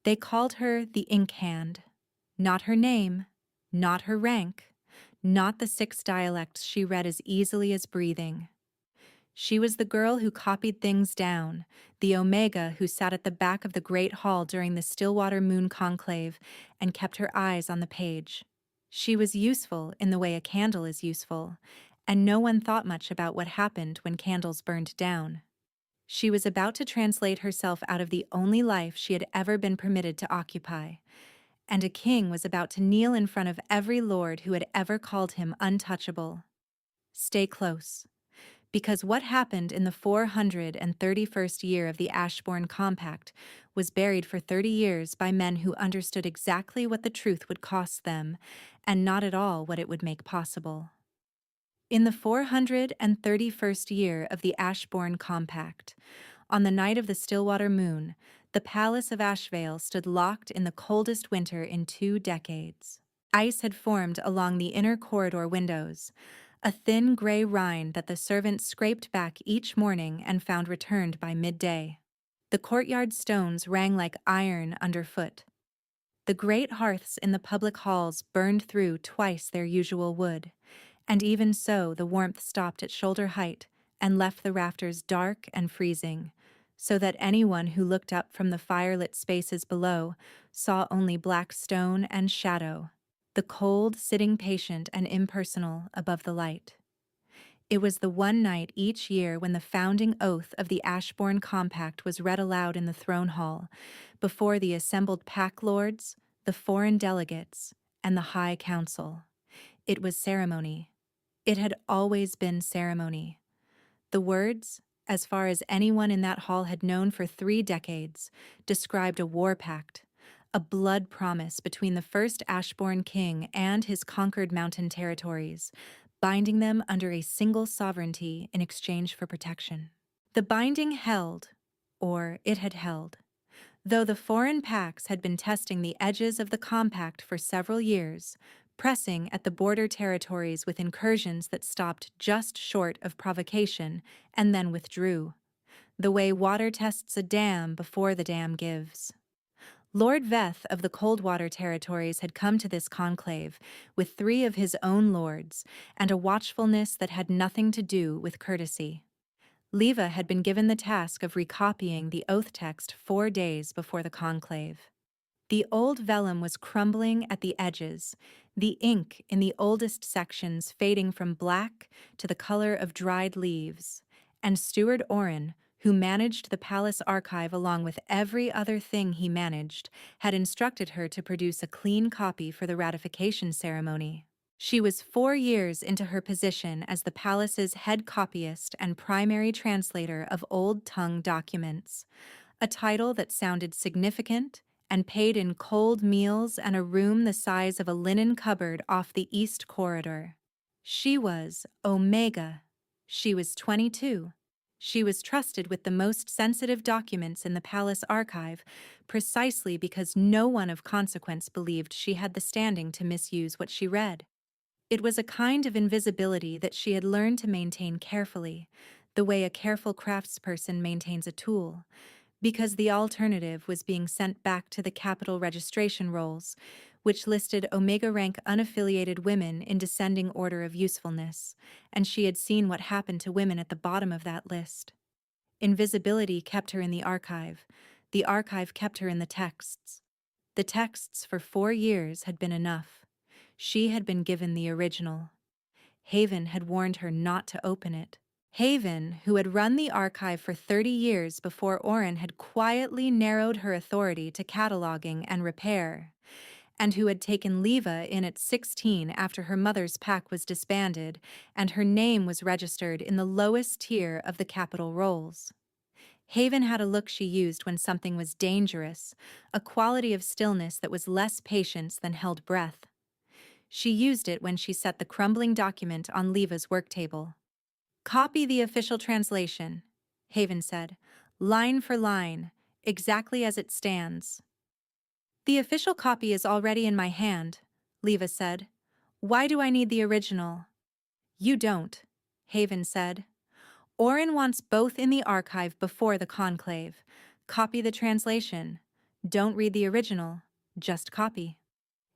They called her the Ink Hand. Not her name, not her rank, not the 6 dialects she read as easily as breathing. She was the girl who copied things down, the Omega who sat at the back of the Great Hall during the Stillwater Moon Conclave and kept her eyes on the page. She was useful in the way a candle is useful, and no one thought much about what happened when candles burned down. She was about to translate herself out of the only life she had ever been permitted to occupy, and a king was about to kneel in front of every lord who had ever called him untouchable. Stay close, because what happened in the 431st year of the Ashbourne Compact was buried for 30 years by men who understood exactly what the truth would cost them and not at all what it would make possible. In the 431st year of the Ashbourne Compact, on the night of the Stillwater moon, the Palace of Ashvale stood locked in the coldest winter in 2 decades. Ice had formed along the inner corridor windows, a thin gray rind that the servants scraped back each morning and found returned by midday. The courtyard stones rang like iron underfoot. The great hearths in the public halls burned through twice their usual wood, and even so the warmth stopped at shoulder height and left the rafters dark and freezing, so that anyone who looked up from the firelit spaces below saw only black stone and shadow, the cold sitting patient and impersonal above the light. It was the one night each year when the founding oath of the Ashbourne Compact was read aloud in the throne hall, before the assembled pack lords, the foreign delegates, and the High Council. It was ceremony. It had always been ceremony. The words, as far as anyone in that hall had known for 3 decades, described a war pact, a blood promise between the first Ashbourne king and his conquered mountain territories, binding them under a single sovereignty in exchange for protection. The binding held, or it had held. Though the foreign pacts had been testing the edges of the compact for several years, pressing at the border territories with incursions that stopped just short of provocation and then withdrew, the way water tests a dam before the dam gives. Lord Veth of the Coldwater Territories had come to this conclave with 3 of his own lords and a watchfulness that had nothing to do with courtesy. Leva had been given the task of recopying the oath text 4 days before the conclave. The old vellum was crumbling at the edges, the ink in the oldest sections fading from black to the color of dried leaves, and Steward Orrin, who managed the palace archive along with every other thing he managed, had instructed her to produce a clean copy for the ratification ceremony. She was 4 years into her position as the palace's head copyist and primary translator of old tongue documents, a title that sounded significant and paid in cold meals and a room the size of a linen cupboard off the East Corridor. She was Omega. She was 22. She was trusted with the most sensitive documents in the palace archive precisely because no one of consequence believed she had the standing to misuse what she read. It was a kind of invisibility that she had learned to maintain carefully, the way a careful craftsperson maintains a tool, because the alternative was being sent back to the capital registration rolls, which listed Omega rank unaffiliated women in descending order of usefulness, and she had seen what happened to women at the bottom of that list. Invisibility kept her in the archive kept her in the texts. The texts for 4 years had been enough. She had been given the original. Haven had warned her not to open it. Haven, who had run the archive for 30 years before Orrin had quietly narrowed her authority to cataloging and repair, and who had taken Leva in at 16 after her mother's pack was disbanded and her name was registered in the lowest tier of the capital rolls. Haven had a look she used when something was dangerous, a quality of stillness that was less patience than held breath. She used it when she set the crumbling document on Leva's work table. "Copy the official translation," Haven said, "line for line, exactly as it stands." "The official copy is already in my hand," Leva said. "Why do I need the original?" "You don't," Haven said. "Orrin wants both in the archive before the conclave. Copy the translation. Don't read the original, just copy.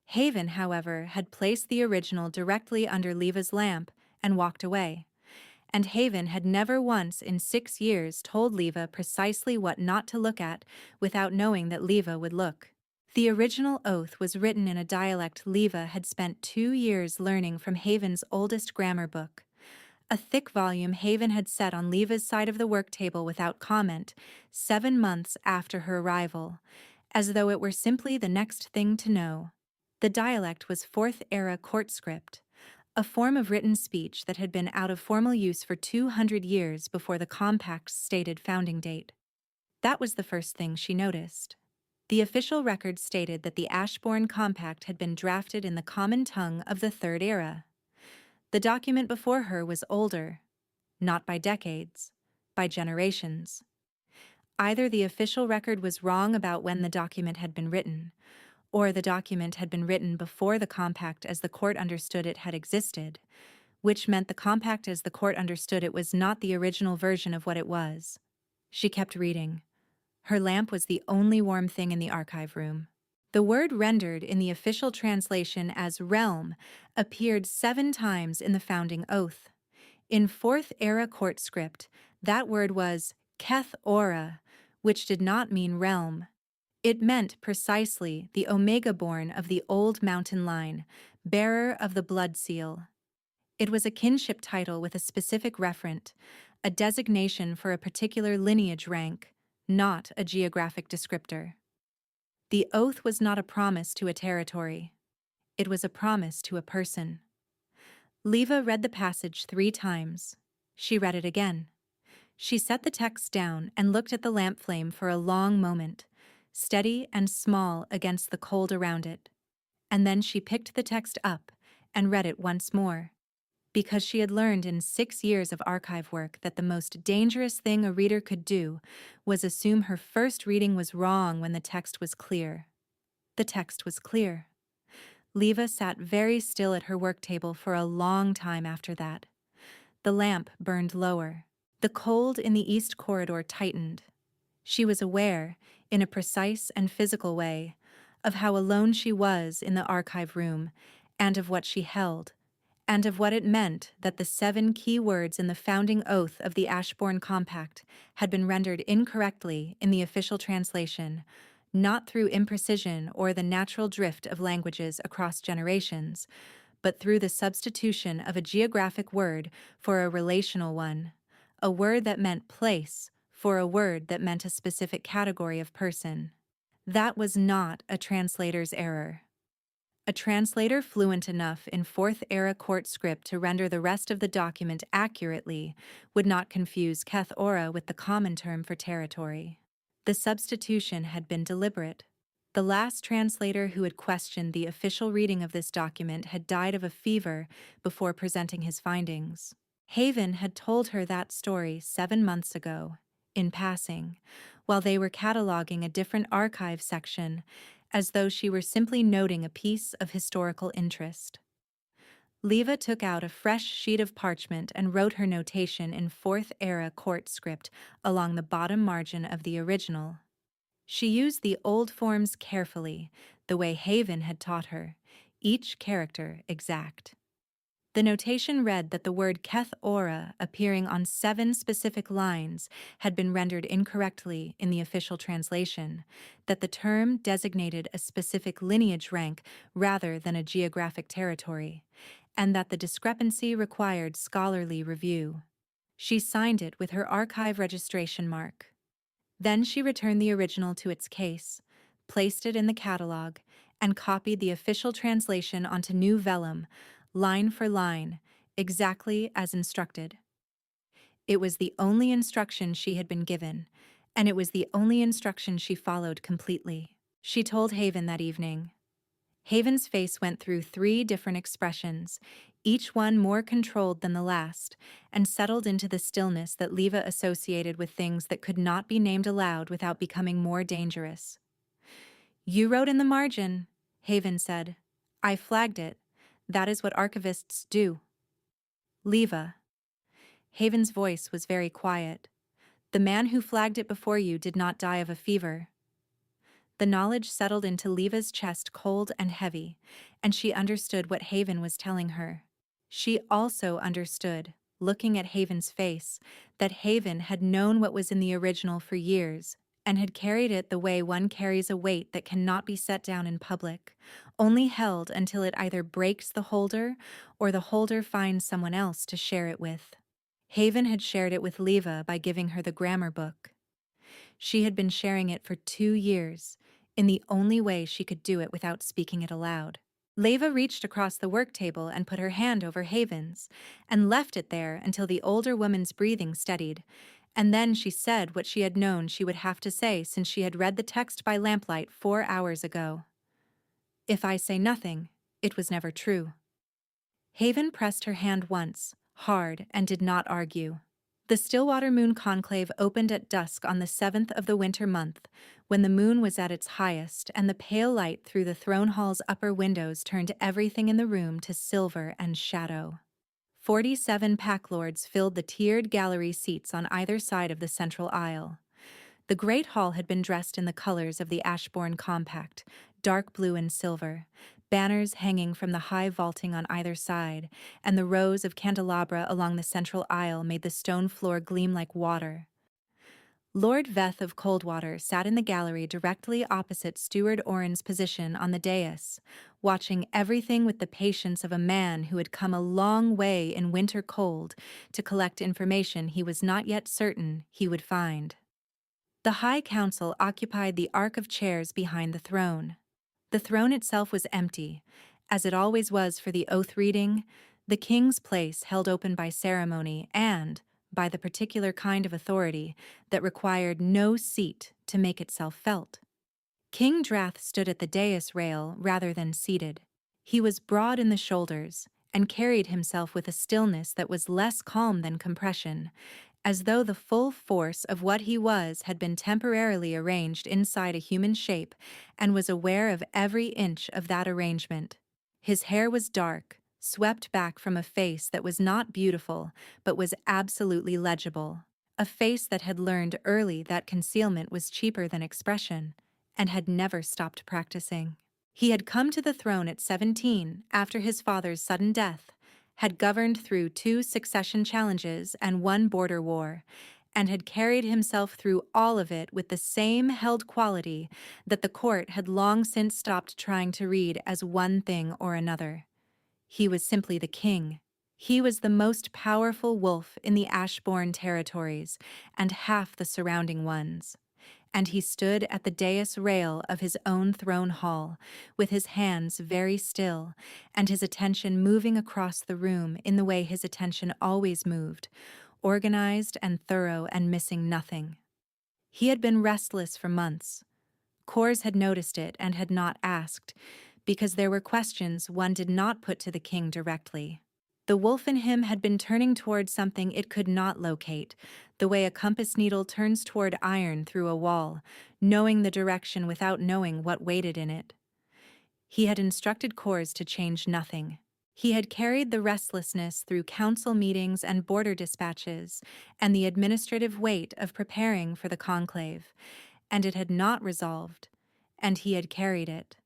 Haven, however, had placed the original directly under Leva's lamp and walked away. And Haven had never once in 6 years told Leva precisely what not to look at without knowing that Leva would look. The original oath was written in a dialect Leva had spent 2 years learning from Haven's oldest grammar book. A thick volume Haven had set on Leva's side of the work table without comment, 7 months after her arrival, as though it were simply the next thing to know. The dialect was Fourth-era court script, a form of written speech that had been out of formal use for 200 years before the Compact's stated founding date. That was the first thing she noticed. The official record stated that the Ashbourne Compact had been drafted in the common tongue of the Third Era. The document before her was older, not by decades, by generations. Either the official record was wrong about when the document had been written, or the document had been written before the compact as the court understood it had existed, which meant the compact as the court understood it was not the original version of what it was. She kept reading. Her lamp was the only warm thing in the archive room. The word rendered in the official translation as realm appeared 7 times in the founding oath. In Fourth-era court script, that word was Keth Ora, which did not mean realm. It meant precisely the Omega-born of the old mountain line, bearer of the blood seal. It was a kinship title with a specific referent, a designation for a particular lineage rank, not a geographic descriptor. The oath was not a promise to a territory. It was a promise to a person. Leva read the passage 3 times. She read it again. She set the text down and looked at the lamp flame for a long moment, steady and small against the cold around it. And then she picked the text up and read it once more, because she had learned in 6 years of archive work that the most dangerous thing a reader could do was assume her first reading was wrong when the text was clear. The text was clear. Leva sat very still at her work table for a long time after that. The lamp burned lower. The cold in the east corridor tightened. She was aware, in a precise and physical way, of how alone she was in the archive room, and of what she held, and of what it meant that the 7 key words in the founding oath of the Ashbourne Compact had been rendered incorrectly in the official translation, not through imprecision or the natural drift of languages across generations, but through the substitution of a geographic word for a relational one, a word that meant place for a word that meant a specific category of person. That was not a translator's error. A translator fluent enough in Fourth-era court script to render the rest of the document accurately would not confuse Keth Ora with the common term for territory. The substitution had been deliberate. The last translator who had questioned the official reading of this document had died of a fever before presenting his findings. Haven had told her that story 7 months ago, in passing, while they were cataloging a different archive section, as though she were simply noting a piece of historical interest. Leva took out a fresh sheet of parchment and wrote her notation in Fourth-era court script along the bottom margin of the original. She used the old forms carefully, the way Haven had taught her, each character exact. The notation read that the word Keth Ora appearing on 7 specific lines had been rendered incorrectly in the official translation, that the term designated a specific lineage rank rather than a geographic territory, and that the discrepancy required scholarly review. She signed it with her archive registration mark. Then she returned the original to its case, placed it in the catalog, and copied the official translation onto new vellum, line for line, exactly as instructed. It was the only instruction she had been given, and it was the only instruction she followed completely. She told Haven that evening. Haven's face went through 3 different expressions, each one more controlled than the last, and settled into the stillness that Leva associated with things that could not be named aloud without becoming more dangerous. "You wrote in the margin," Haven said. "I flagged it. That is what archivists do." "Leva." Haven's voice was very quiet. "The man who flagged it before you did not die of a fever." The knowledge settled into Leva's chest cold and heavy, and she understood what Haven was telling her. She also understood, looking at Haven's face, that Haven had known what was in the original for years, and had carried it the way one carries a weight that cannot be set down in public, only held until it either breaks the holder or the holder finds someone else to share it with. Haven had shared it with Leva by giving her the grammar book. She had been sharing it for 2 years, in the only way she could do it without speaking it aloud. Leva reached across the work table and put her hand over Haven's, and left it there until the older woman's breathing steadied, and then she said what she had known she would have to say since she had read the text by lamplight 4 hours ago. If I say nothing, it was never true. Haven pressed her hand once, hard, and did not argue. The Stillwater Moon Conclave opened at dusk on the 7th of the winter month, when the moon was at its highest and the pale light through the throne hall's upper windows turned everything in the room to silver and shadow. 47 packlords filled the tiered gallery seats on either side of the central aisle. The great hall had been dressed in the colors of the Ashbourne Compact, dark blue and silver, banners hanging from the high vaulting on either side, and the rows of candelabra along the central aisle made the stone floor gleam like water. Lord Veth of Coldwater sat in the gallery directly opposite Steward Oren's position on the dais, watching everything with the patience of a man who had come a long way in winter cold to collect information he was not yet certain he would find. The High Council occupied the arc of chairs behind the throne. The throne itself was empty, as it always was for the oath reading, the king's place held open by ceremony and, by the particular kind of authority that required no seat to make itself felt. King Drath stood at the dais rail rather than seated. He was broad in the shoulders and carried himself with a stillness that was less calm than compression, as though the full force of what he was had been temporarily arranged inside a human shape and was aware of every inch of that arrangement. His hair was dark, swept back from a face that was not beautiful but was absolutely legible, a face that had learned early that concealment was cheaper than expression, and had never stopped practicing. He had come to the throne at 17 after his father's sudden death, had governed through 2 succession challenges and 1 border war, and had carried himself through all of it with the same held quality that the court had long since stopped trying to read as one thing or another. He was simply the king. He was the most powerful wolf in the Ashbourne territories and half the surrounding ones. And he stood at the dais rail of his own throne hall, with his hands very still, and his attention moving across the room in the way his attention always moved, organized and thorough and missing nothing. He had been restless for months. Cors had noticed it and had not asked, because there were questions one did not put to the king directly. The wolf in him had been turning toward something it could not locate, the way a compass needle turns toward iron through a wall, knowing the direction without knowing what waited in it. He had instructed Cors to change nothing. He had carried the restlessness through council meetings and border dispatches and the administrative weight of preparing for the conclave, and it had not resolved, and he had carried it.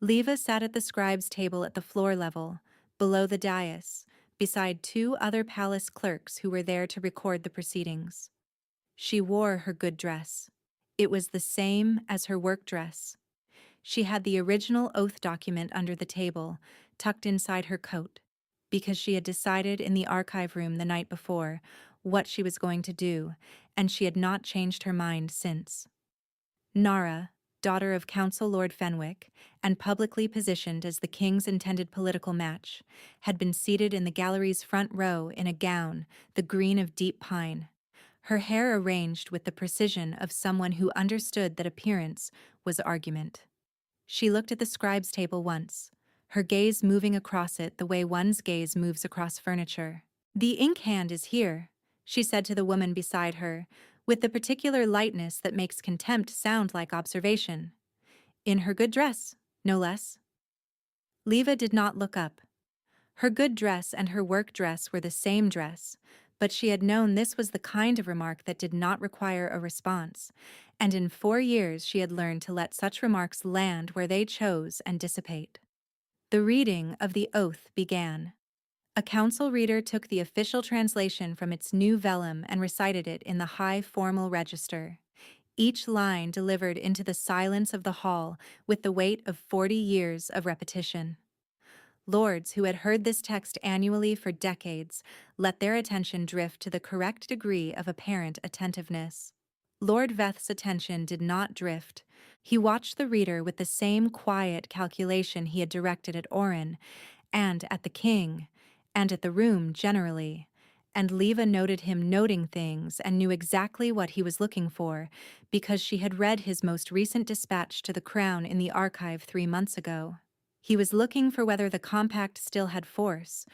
Leva sat at the scribe's table at the floor level, below the dais, beside 2 other palace clerks who were there to record the proceedings. She wore her good dress. It was the same as her work dress. She had the original oath document under the table, tucked inside her coat, because she had decided in the archive room the night before what she was going to do, and she had not changed her mind since. Nara, daughter of Council Lord Fenwick, and publicly positioned as the king's intended political match, had been seated in the gallery's front row in a gown, the green of deep pine, her hair arranged with the precision of someone who understood that appearance was argument. She looked at the scribe's table once, her gaze moving across it the way one's gaze moves across furniture. "The ink hand is here," she said to the woman beside her, with the particular lightness that makes contempt sound like observation. "In her good dress, no less." Leva did not look up. Her good dress and her work dress were the same dress, But she had known this was the kind of remark that did not require a response, and in 4 years she had learned to let such remarks land where they chose and dissipate. The reading of the oath began. A council reader took the official translation from its new vellum and recited it in the high formal register, each line delivered into the silence of the hall with the weight of 40 years of repetition. Lords who had heard this text annually for decades let their attention drift to the correct degree of apparent attentiveness. Lord Veth's attention did not drift. He watched the reader with the same quiet calculation he had directed at Orin, and at the king, and at the room generally, and Leva noted him noting things and knew exactly what he was looking for, because she had read his most recent dispatch to the Crown in the archive 3 months ago. He was looking for whether the compact still had force,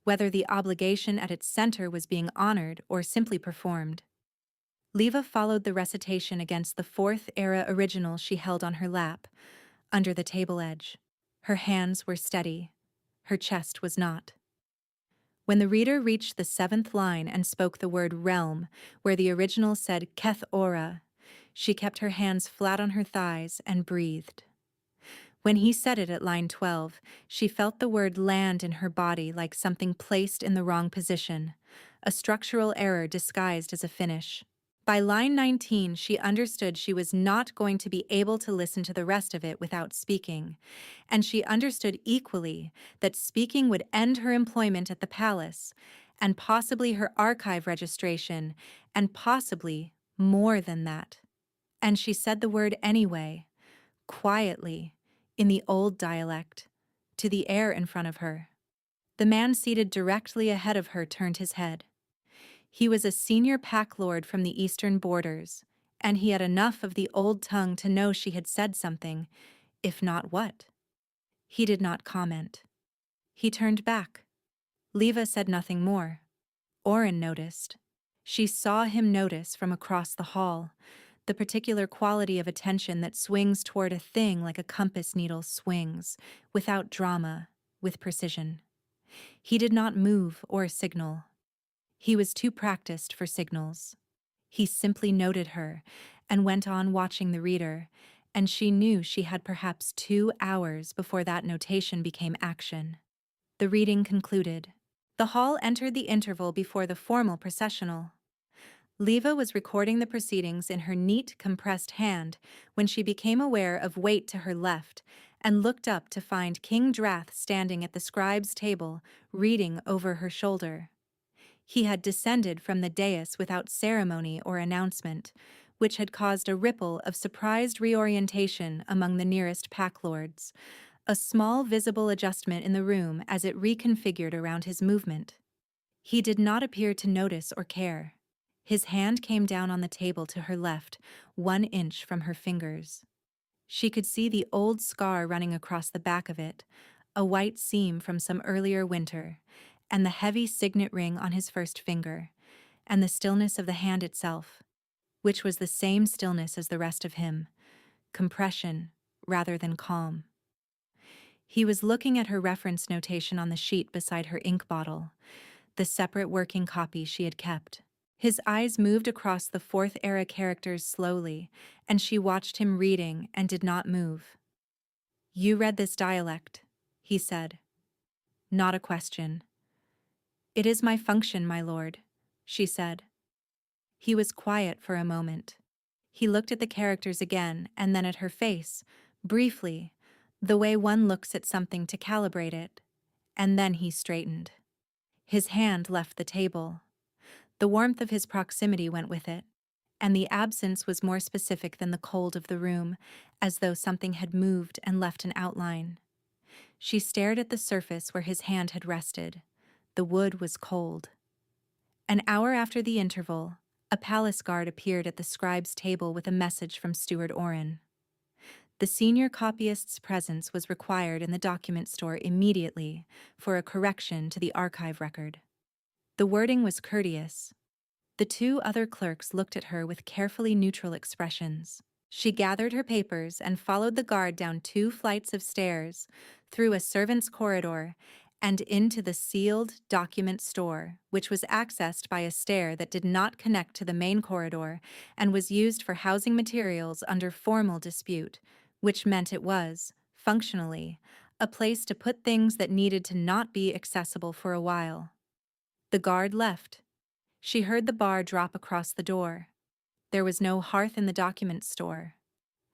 whether the obligation at its center was being honored or simply performed. Leva followed the recitation against the Fourth Era original she held on her lap, under the table edge. Her hands were steady. Her chest was not. When the reader reached the 7th line and spoke the word realm, where the original said Keth Ora, she kept her hands flat on her thighs and breathed. When he said it at line 12, she felt the word land in her body like something placed in the wrong position, a structural error disguised as a finish. By line 19, she understood she was not going to be able to listen to the rest of it without speaking, and she understood equally that speaking would end her employment at the palace, and possibly her archive registration, and possibly more than that. And she said the word anyway, quietly, in the old dialect, to the air in front of her. The man seated directly ahead of her turned his head. He was a senior pack lord from the eastern borders, and he had enough of the old tongue to know she had said something, if not what. He did not comment. He turned back. Leva said nothing more. Orin noticed. She saw him notice from across the hall, the particular quality of attention that swings toward a thing like a compass needle swings, without drama, with precision. He did not move or signal. He was too practiced for signals. He simply noted her and went on watching the reader, and she knew she had perhaps 2 hours before that notation became action. The reading concluded. The hall entered the interval before the formal processional. Leva was recording the proceedings in her neat, compressed hand when she became aware of weight to her left and looked up to find King Drath standing at the scribe's table, reading over her shoulder. He had descended from the dais without ceremony or announcement, which had caused a ripple of surprised reorientation among the nearest pack lords, a small visible adjustment in the room as it reconfigured around his movement. He did not appear to notice or care. His hand came down on the table to her left, 1 inch from her fingers. She could see the old scar running across the back of it, a white seam from some earlier winter, and the heavy signet ring on his first finger, and the stillness of the hand itself, which was the same stillness as the rest of him, compression rather than calm. He was looking at her reference notation on the sheet beside her ink bottle, the separate working copy she had kept. His eyes moved across the Fourth Era characters slowly, and she watched him reading and did not move. "You read this dialect," he said. Not a question. "It is my function, my lord," she said. He was quiet for a moment. He looked at the characters again and then at her face, briefly, the way one looks at something to calibrate it, and then he straightened. His hand left the table. The warmth of his proximity went with it, and the absence was more specific than the cold of the room, as though something had moved and left an outline. She stared at the surface where his hand had rested. The wood was cold. An hour after the interval, a palace guard appeared at the scribe's table with a message from Steward Orin. The senior copyist's presence was required in the document store immediately for a correction to the archive record. The wording was courteous. The 2 other clerks looked at her with carefully neutral expressions. She gathered her papers and followed the guard down 2 flights of stairs, through a servants' corridor, and into the sealed document store, which was accessed by a stair that did not connect to the main corridor and was used for housing materials under formal dispute, which meant it was, functionally, a place to put things that needed to not be accessible for a while. The guard left. She heard the bar drop across the door. There was no hearth in the document store.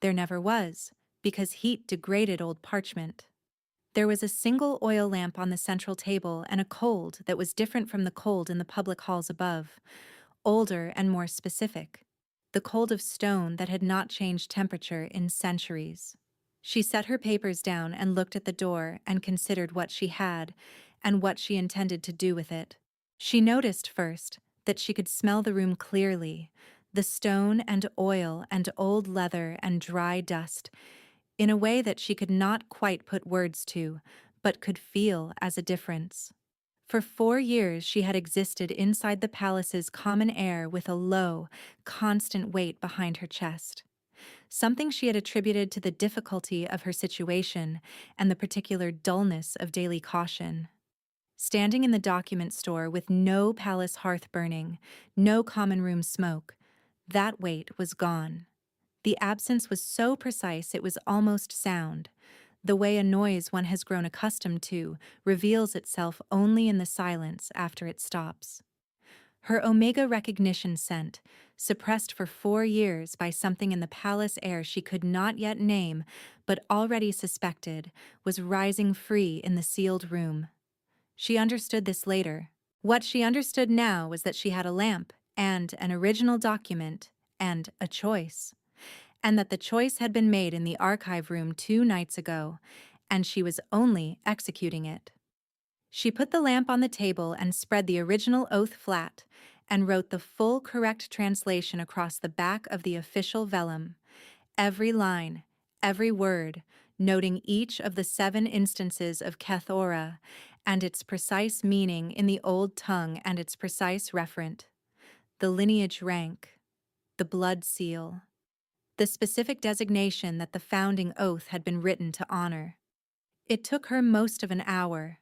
There never was, because heat degraded old parchment. There was a single oil lamp on the central table and a cold that was different from the cold in the public halls above, older and more specific, the cold of stone that had not changed temperature in centuries. She set her papers down and looked at the door and considered what she had and what she intended to do with it. She noticed first that she could smell the room clearly, the stone and oil and old leather and dry dust, in a way that she could not quite put words to, but could feel as a difference. For 4 years she had existed inside the palace's common air with a low, constant weight behind her chest, something she had attributed to the difficulty of her situation and the particular dullness of daily caution. Standing in the document store with no palace hearth burning, no common room smoke, that weight was gone. The absence was so precise it was almost sound. The way a noise one has grown accustomed to reveals itself only in the silence after it stops. Her Omega recognition scent, suppressed for 4 years by something in the palace air she could not yet name but already suspected, was rising free in the sealed room. She understood this later. What she understood now was that she had a lamp and an original document and a choice, and that the choice had been made in the archive room 2 nights ago, and she was only executing it. She put the lamp on the table and spread the original oath flat, and wrote the full correct translation across the back of the official vellum, every line, every word, noting each of the 7 instances of Kethora and its precise meaning in the old tongue and its precise referent, the lineage rank, the blood seal, the specific designation that the founding oath had been written to honor. It took her most of an hour.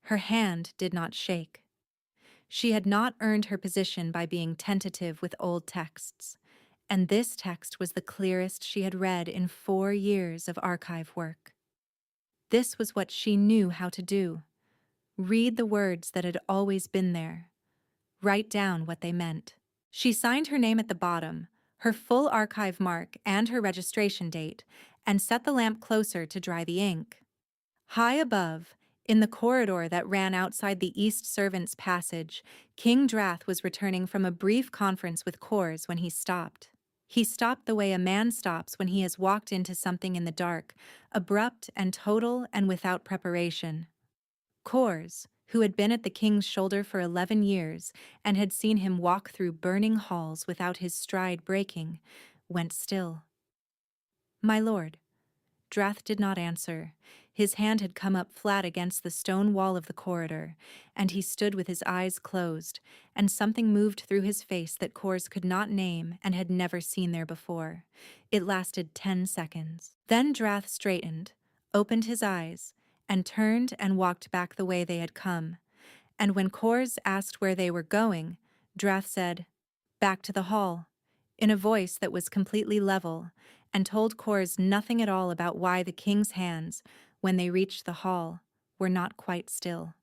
Her hand did not shake. She had not earned her position by being tentative with old texts, and this text was the clearest she had read in 4 years of archive work. This was what she knew how to do. Read the words that had always been there. Write down what they meant. She signed her name at the bottom, her full archive mark and her registration date, and set the lamp closer to dry the ink. High above, in the corridor that ran outside the East Servants' Passage, King Drath was returning from a brief conference with Kors when he stopped. He stopped the way a man stops when he has walked into something in the dark, abrupt and total and without preparation. Kors, who had been at the king's shoulder for 11 years and had seen him walk through burning halls without his stride breaking, went still. "My lord." Drath did not answer. His hand had come up flat against the stone wall of the corridor, and he stood with his eyes closed, and something moved through his face that Kors could not name and had never seen there before. It lasted 10 seconds. Then Drath straightened, opened his eyes, and turned and walked back the way they had come. And when Kors asked where they were going, Drath said, "Back to the hall," in a voice that was completely level, and told Kors nothing at all about why the king's hands, when they reached the hall, were not quite still.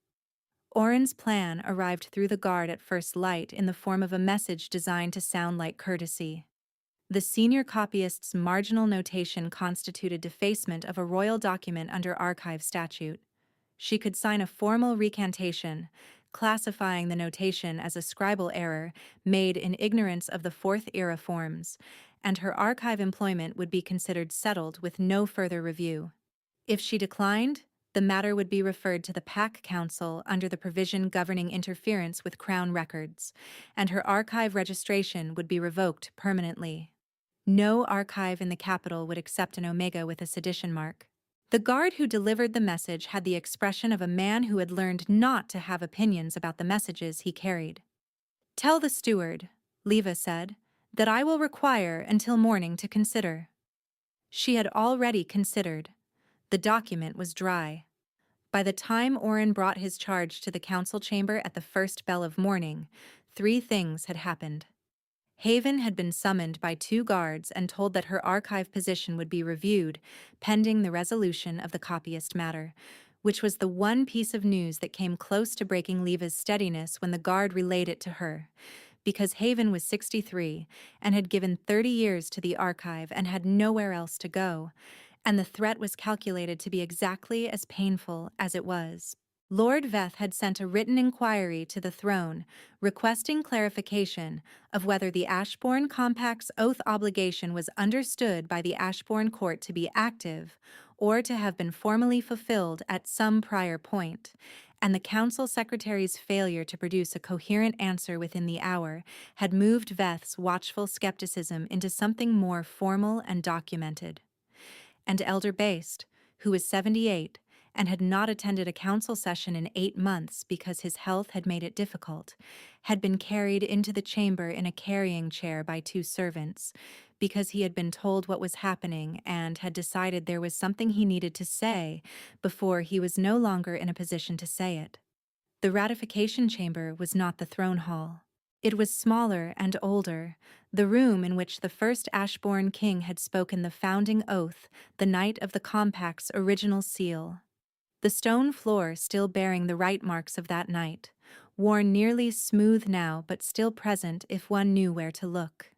Oren's plan arrived through the guard at first light in the form of a message designed to sound like courtesy. The senior copyist's marginal notation constituted defacement of a royal document under archive statute. She could sign a formal recantation, classifying the notation as a scribal error made in ignorance of the Fourth Era forms, and her archive employment would be considered settled with no further review. If she declined, the matter would be referred to the Pack Council under the provision governing interference with Crown records, and her archive registration would be revoked permanently. No archive in the capital would accept an Omega with a sedition mark. The guard who delivered the message had the expression of a man who had learned not to have opinions about the messages he carried. "Tell the steward," Leva said, "that I will require until morning to consider." She had already considered. The document was dry. By the time Orin brought his charge to the council chamber at the first bell of morning, 3 things had happened. Haven had been summoned by 2 guards and told that her archive position would be reviewed, pending the resolution of the copyist matter, which was the one piece of news that came close to breaking Leva's steadiness when the guard relayed it to her. Because Haven was 63 and had given 30 years to the archive and had nowhere else to go, and the threat was calculated to be exactly as painful as it was. Lord Veth had sent a written inquiry to the throne, requesting clarification of whether the Ashbourne Compact's oath obligation was understood by the Ashbourne court to be active or to have been formally fulfilled at some prior point, and the council secretary's failure to produce a coherent answer within the hour had moved Veth's watchful skepticism into something more formal and documented. And Elder Baste, who was 78 and had not attended a council session in 8 months because his health had made it difficult, had been carried into the chamber in a carrying chair by 2 servants, because he had been told what was happening and had decided there was something he needed to say before he was no longer in a position to say it. The ratification chamber was not the throne hall. It was smaller and older, the room in which the first Ashbourne king had spoken the founding oath the night of the compact's original seal. The stone floor still bearing the rite marks of that night, worn nearly smooth now but still present if one knew where to look.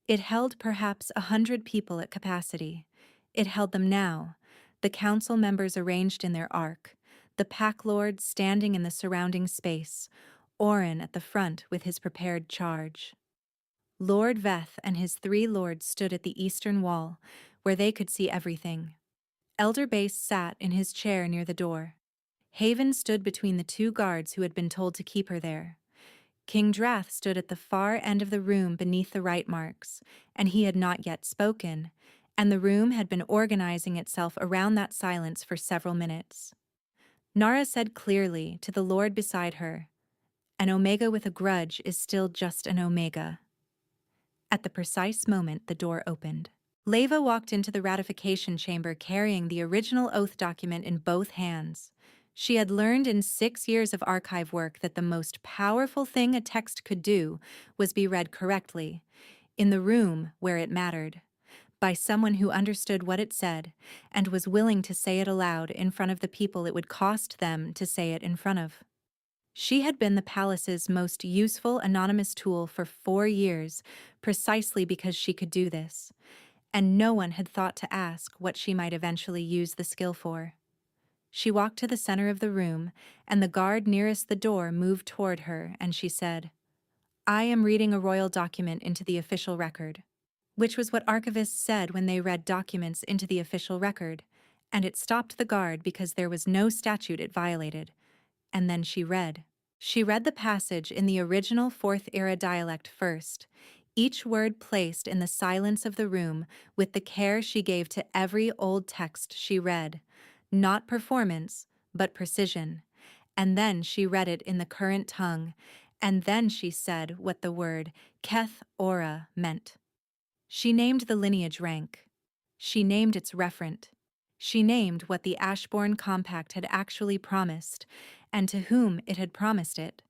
It held perhaps 100 people at capacity. It held them now, the council members arranged in their arc, the pack lords standing in the surrounding space, Orin at the front with his prepared charge. Lord Veth and his 3 lords stood at the eastern wall, where they could see everything. Elder Baste sat in his chair near the door. Haven stood between the 2 guards who had been told to keep her there. King Drath stood at the far end of the room beneath the rite marks, and he had not yet spoken, and the room had been organizing itself around that silence for several minutes. Nara said clearly to the lord beside her, "An Omega with a grudge is still just an Omega." At the precise moment the door opened. Leva walked into the ratification chamber carrying the original oath document in both hands. She had learned in 6 years of archive work that the most powerful thing a text could do was be read correctly, in the room where it mattered, by someone who understood what it said and was willing to say it aloud in front of the people it would cost them to say it in front of. She had been the palace's most useful anonymous tool for 4 years, precisely because she could do this, and no one had thought to ask what she might eventually use the skill for. She walked to the center of the room, and the guard nearest the door moved toward her, and she said, "I am reading a royal document into the official record," which was what archivists said when they read documents into the official record, and it stopped the guard because there was no statute it violated. And then she read. She read the passage in the original 4th-era dialect first, each word placed in the silence of the room with the care she gave to every old text she read, not performance, but precision. And then she read it in the current tongue, and then she said what the word Keth Ora meant. She named the lineage rank. She named its referent. She named what the Ashbourne Compact had actually promised, and to whom it had promised it,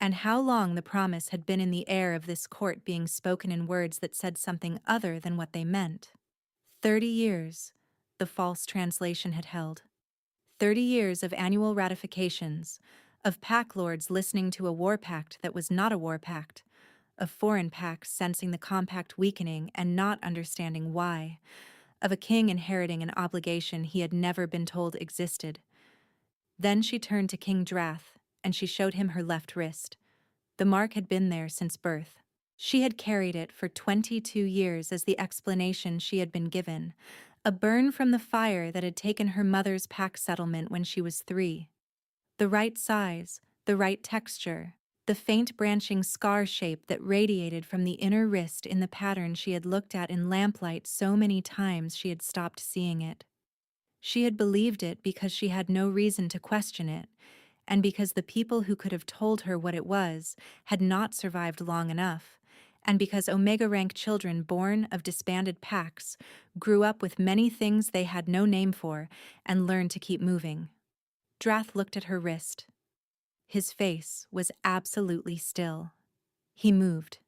and how long the promise had been in the air of this court being spoken in words that said something other than what they meant. 30 years, the false translation had held. 30 years of annual ratifications, of pack lords listening to a war pact that was not a war pact, of foreign packs sensing the compact weakening and not understanding why, of a king inheriting an obligation he had never been told existed. Then she turned to King Drath, and she showed him her left wrist. The mark had been there since birth. She had carried it for 22 years as the explanation she had been given, a burn from the fire that had taken her mother's pack settlement when she was 3. The right size, the right texture, the faint branching scar shape that radiated from the inner wrist in the pattern she had looked at in lamplight so many times she had stopped seeing it. She had believed it because she had no reason to question it, and because the people who could have told her what it was had not survived long enough, and because Omega rank children born of disbanded packs grew up with many things they had no name for and learned to keep moving. Drath looked at her wrist. His face was absolutely still. He moved,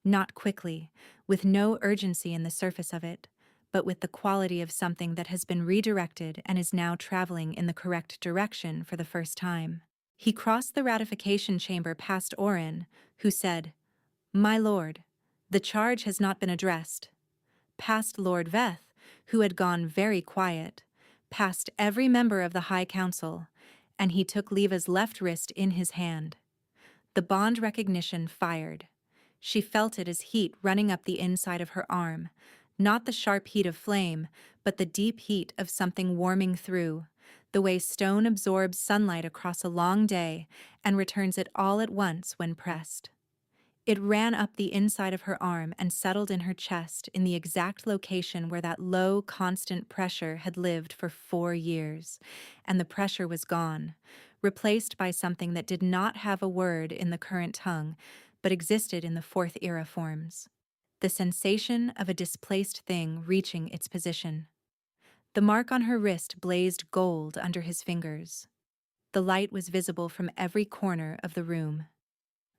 not quickly, with no urgency in the surface of it, but with the quality of something that has been redirected and is now traveling in the correct direction for the first time. He crossed the ratification chamber past Orin, who said, "My lord, the charge has not been addressed," past Lord Veth, who had gone very quiet, past every member of the High Council, and he took Leva's left wrist in his hand. The bond recognition fired. She felt it as heat running up the inside of her arm, not the sharp heat of flame, but the deep heat of something warming through, the way stone absorbs sunlight across a long day and returns it all at once when pressed. It ran up the inside of her arm and settled in her chest in the exact location where that low, constant pressure had lived for 4 years, and the pressure was gone, replaced by something that did not have a word in the current tongue, but existed in the Fourth Era forms. The sensation of a displaced thing reaching its position. The mark on her wrist blazed gold under his fingers. The light was visible from every corner of the room.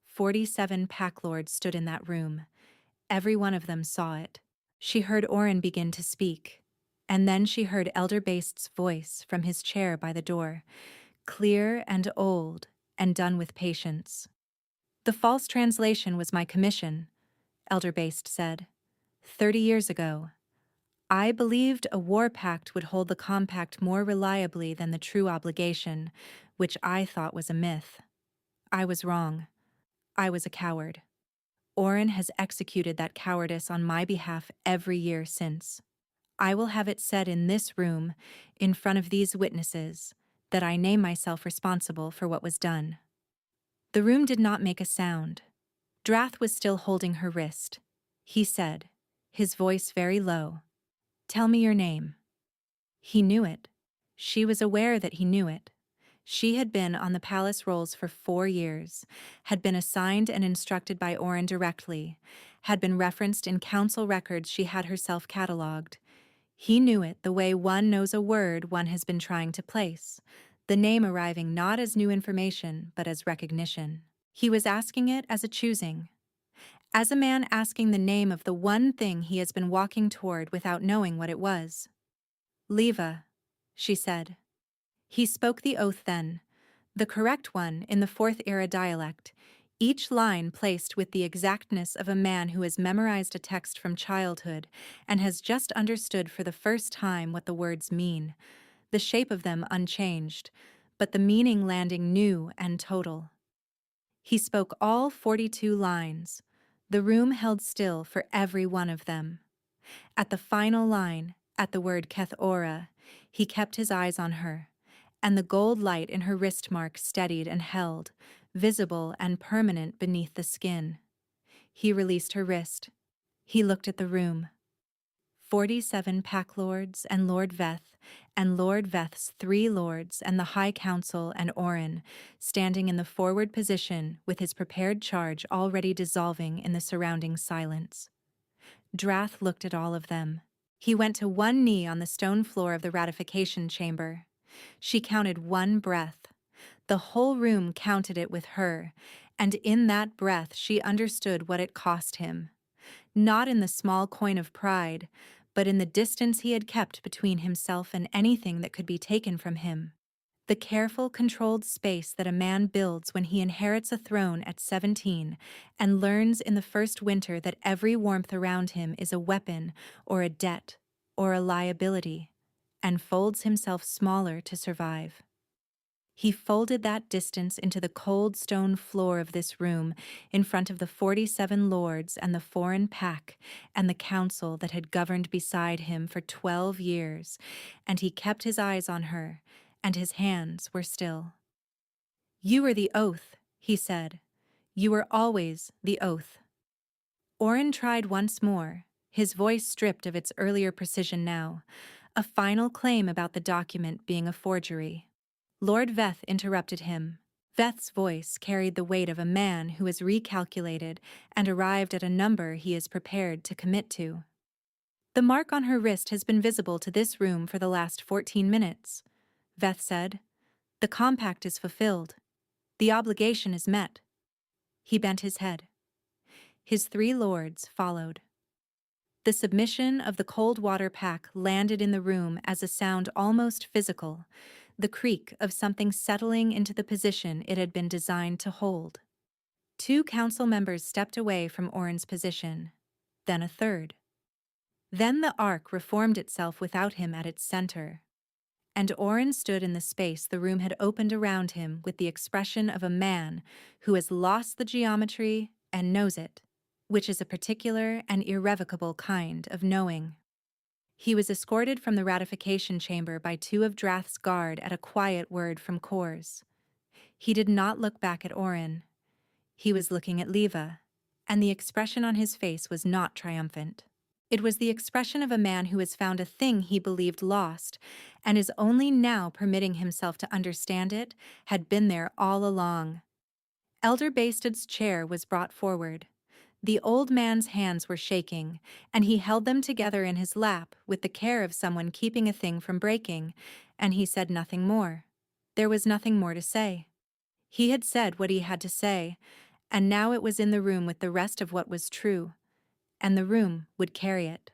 47 pack lords stood in that room. Every one of them saw it. She heard Orin begin to speak, and then she heard Elder Bast's voice from his chair by the door, clear and old and done with patience. "The false translation was my commission," Elder Bast said. 30 years ago. I believed a war pact would hold the compact more reliably than the true obligation, which I thought was a myth. I was wrong. I was a coward. Orin has executed that cowardice on my behalf every year since. I will have it said in this room, in front of these witnesses, that I name myself responsible for what was done. The room did not make a sound. Drath was still holding her wrist. He said, his voice very low, "Tell me your name." He knew it. She was aware that he knew it. She had been on the palace rolls for 4 years, had been assigned and instructed by Orin directly, had been referenced in council records she had herself catalogued. He knew it the way one knows a word one has been trying to place, the name arriving not as new information but as recognition. He was asking it as a choosing. As a man asking the name of the one thing he has been walking toward without knowing what it was. "Leva," she said. He spoke the oath then, the correct one in the Fourth Era dialect, each line placed with the exactness of a man who has memorized a text from childhood and has just understood for the first time what the words mean, the shape of them unchanged, but the meaning landing new and total. He spoke all 42 lines. The room held still for every one of them. At the final line, at the word Keth-Ora, he kept his eyes on her, and the gold light in her wrist mark steadied and held, visible and permanent beneath the skin. He released her wrist. He looked at the room. 47 pack lords and Lord Veth, and Lord Veth's 3 lords and the High Council and Orin, standing in the forward position with his prepared charge already dissolving in the surrounding silence. Drath looked at all of them. He went to one knee on the stone floor of the ratification chamber. She counted 1 breath. The whole room counted it with her, and in that breath she understood what it cost him. Not in the small coin of pride, but in the distance he had kept between himself and anything that could be taken from him. The careful, controlled space that a man builds when he inherits a throne at 17 and learns in the first winter that every warmth around him is a weapon or a debt or a liability, and folds himself smaller to survive. He folded that distance into the cold stone floor of this room in front of the 47 lords and the foreign pack and the council that had governed beside him for 12 years, and he kept his eyes on her, and his hands were still. "You are the oath," he said. "You are always the oath." Orin tried once more, his voice stripped of its earlier precision now, a final claim about the document being a forgery. Lord Veth interrupted him. Veth's voice carried the weight of a man who has recalculated and arrived at a number he is prepared to commit to. "The mark on her wrist has been visible to this room for the last 14 minutes, Veth said. The compact is fulfilled. The obligation is met. He bent his head. His 3 lords followed. The submission of the cold water pack landed in the room as a sound almost physical, the creak of something settling into the position it had been designed to hold. 2 council members stepped away from Orin's position, then a third. Then the ark reformed itself without him at its center, and Orin stood in the space the room had opened around him with the expression of a man who has lost the geometry and knows it, which is a particular and irrevocable kind of knowing. He was escorted from the ratification chamber by 2 of Drath's guard at a quiet word from Kors. He did not look back at Orin. He was looking at Leva, and the expression on his face was not triumphant. It was the expression of a man who has found a thing he believed lost, and is only now permitting himself to understand it had been there all along. Elder Basted's chair was brought forward. The old man's hands were shaking, and he held them together in his lap with the care of someone keeping a thing from breaking, and he said nothing more. There was nothing more to say. He had said what he had to say, and now it was in the room with the rest of what was true, and the room would carry it.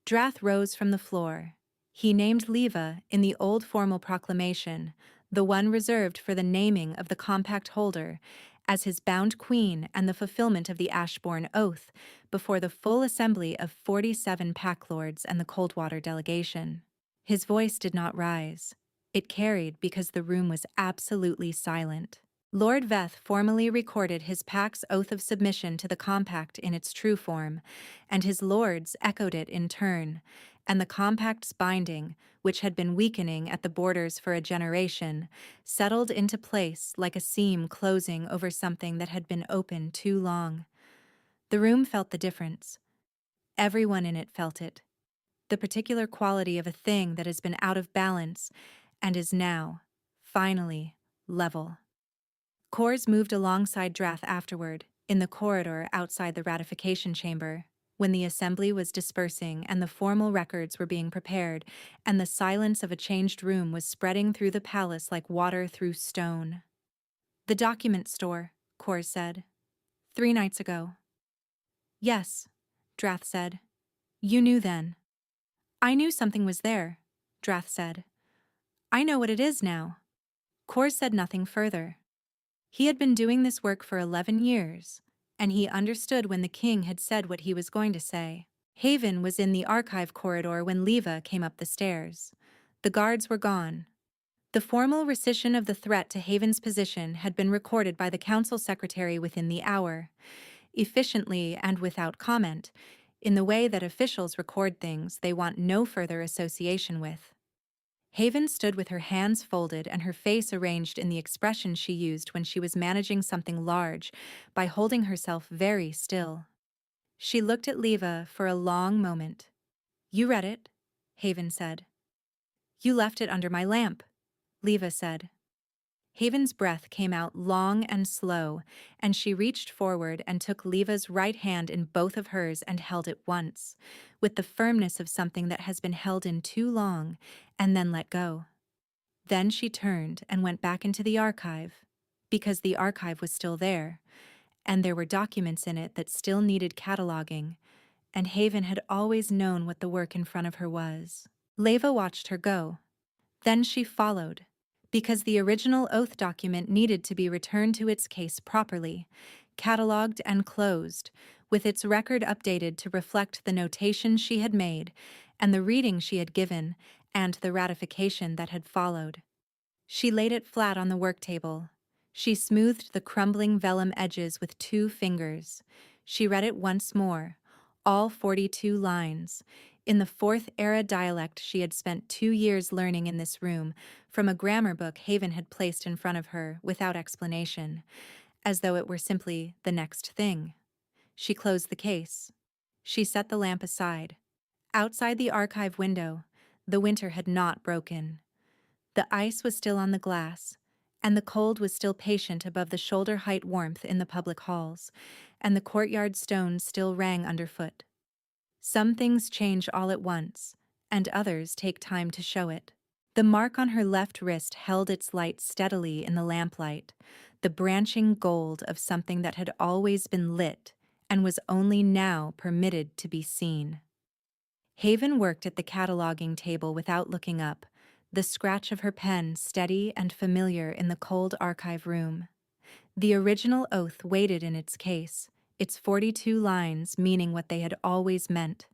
Drath rose from the floor. He named Leva in the old formal proclamation, the one reserved for the naming of the compact holder, as his bound queen and the fulfillment of the Ashbourne oath before the full assembly of 47 pack lords and the Coldwater delegation. His voice did not rise. It carried because the room was absolutely silent. Lord Veth formally recorded his pack's oath of submission to the compact in its true form, and his lords echoed it in turn, and the compact's binding, which had been weakening at the borders for a generation, settled into place like a seam closing over something that had been open too long. The room felt the difference. Everyone in it felt it. The particular quality of a thing that has been out of balance and is now, finally, level. Kors moved alongside Drath afterward, in the corridor outside the ratification chamber, when the assembly was dispersing and the formal records were being prepared, and the silence of a changed room was spreading through the palace like water through stone. "The document store," Kors said. "3 nights ago." "Yes," Drath said. "You knew then." "I knew something was there," Drath said. "I know what it is now." Kors said nothing further. He had been doing this work for 11 years, and he understood when the king had said what he was going to say. Haven was in the archive corridor when Leva came up the stairs. The guards were gone. The formal rescission of the threat to Haven's position had been recorded by the council secretary within the hour, efficiently and without comment, in the way that officials record things they want no further association with. Haven stood with her hands folded and her face arranged in the expression she used when she was managing something large by holding herself very still. She looked at Leva for a long moment. "You read it," Haven said. "You left it under my lamp," Leva said. Haven's breath came out long and slow, and she reached forward and took Leva's right hand in both of hers and held it once, with the firmness of something that has been held in too long, and then let go. Then she turned and went back into the archive, because the archive was still there, and there were documents in it that still needed cataloging, and Haven had always known what the work in front of her was. Leva watched her go. Then she followed, because the original oath document needed to be returned to its case properly, catalogued and closed, with its record updated to reflect the notation she had made and the reading she had given and the ratification that had followed. She laid it flat on the work table. She smoothed the crumbling vellum edges with 2 fingers. She read it once more, all 42 lines, in the 4th-era dialect she had spent 2 years learning in this room, from a grammar book Haven had placed in front of her without explanation, as though it were simply the next thing. She closed the case. She set the lamp aside. Outside the archive window, the winter had not broken. The ice was still on the glass, and the cold was still patient above the shoulder-height warmth in the public halls, and the courtyard stones still rang underfoot. Some things change all at once, and others take time to show it. The mark on her left wrist held its light steadily in the lamplight, the branching gold of something that had always been lit and was only now permitted to be seen. Haven worked at the cataloging table without looking up, the scratch of her pen steady and familiar in the cold archive room. The original oath waited in its case, its 42 lines meaning what they had always meant.